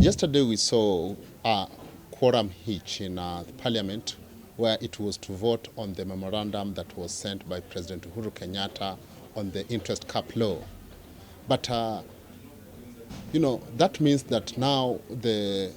Yesterday we saw a quorum hitch in Parliament where it was to vote on the memorandum that was sent by President Uhuru Kenyatta on the interest cap law. But, that means that now the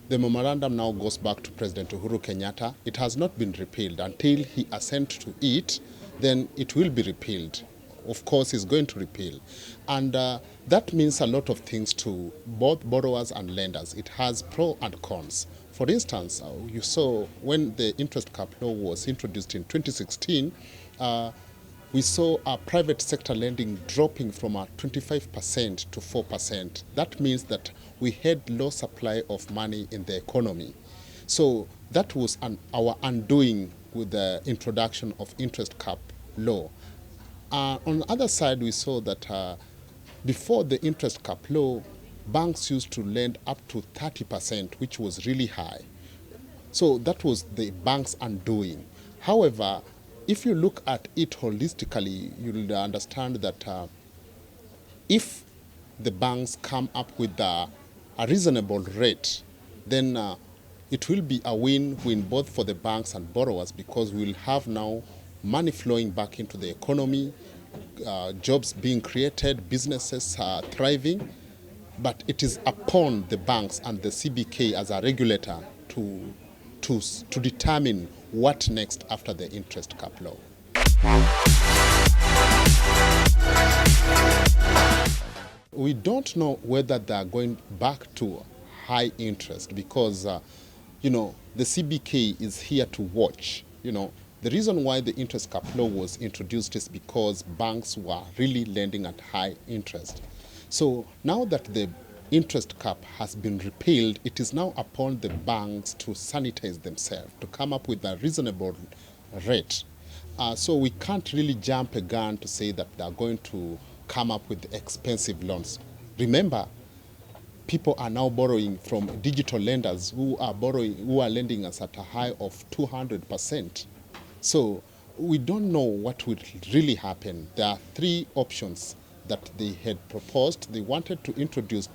memorandum now goes back to President Uhuru Kenyatta. It has not been repealed. Until he assents to it, then it will be repealed. Of course, he's going to repeal. And that means a lot of things to both borrowers and lenders. It has pros and cons. For instance, you saw when the interest cap law was introduced in 2016, we saw private sector lending dropping from 25% to 4%. That means that we had low supply of money in the economy. So that was our undoing with the introduction of interest cap law. On the other side, we saw that before the interest cap law, banks used to lend up to 30%, which was really high. So that was the bank's undoing. However, if you look at it holistically, you'll understand that if the banks come up with a reasonable rate, then it will be a win-win both for the banks and borrowers, because we'll have now money flowing back into the economy, jobs being created, businesses thriving. But it is upon the banks and the CBK as a regulator to determine what next after the interest cap law. We don't know whether they are going back to high interest because, the CBK is here to watch. The reason why the interest cap law was introduced is because banks were really lending at high interest. So now that the interest cap has been repealed, it is now upon the banks to sanitize themselves, to come up with a reasonable rate. So we can't really jump a gun to say that they are going to come up with expensive loans. Remember, people are now borrowing from digital lenders who are lending us at a high of 200%. So we don't know what will really happen. There are three options that they had proposed. They wanted to introduce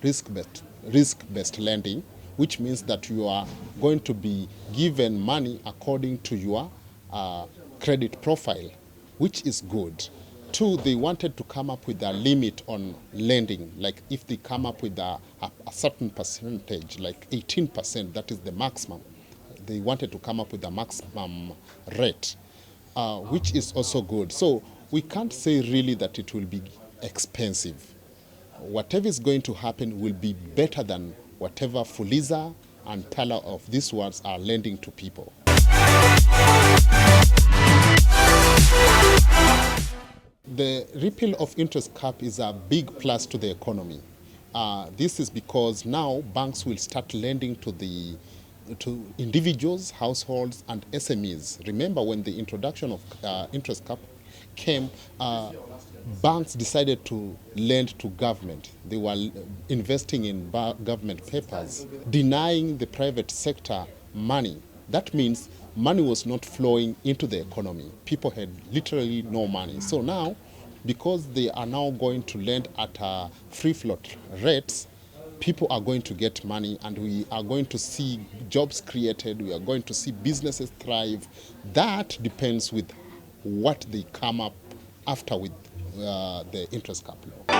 risk-based lending, which means that you are going to be given money according to your credit profile, which is good. Two, they wanted to come up with a limit on lending, like if they come up with a certain percentage, like 18%, that is the maximum. They wanted to come up with a maximum rate, which is also good. So we can't say really that it will be expensive. Whatever is going to happen will be better than whatever Fuliza and Tala of these words are lending to people. The repeal of interest cap is a big plus to the economy. This is because now banks will start lending to individuals, households, and SMEs. Remember, when the introduction of interest cap came, banks decided to lend to government. They were investing in government papers, denying the private sector money. That means money was not flowing into the economy. People had literally no money. So now, because they are now going to lend at free float rates, people are going to get money, and we are going to see jobs created. We are going to see businesses thrive. That depends with what they come up after with the interest cap law.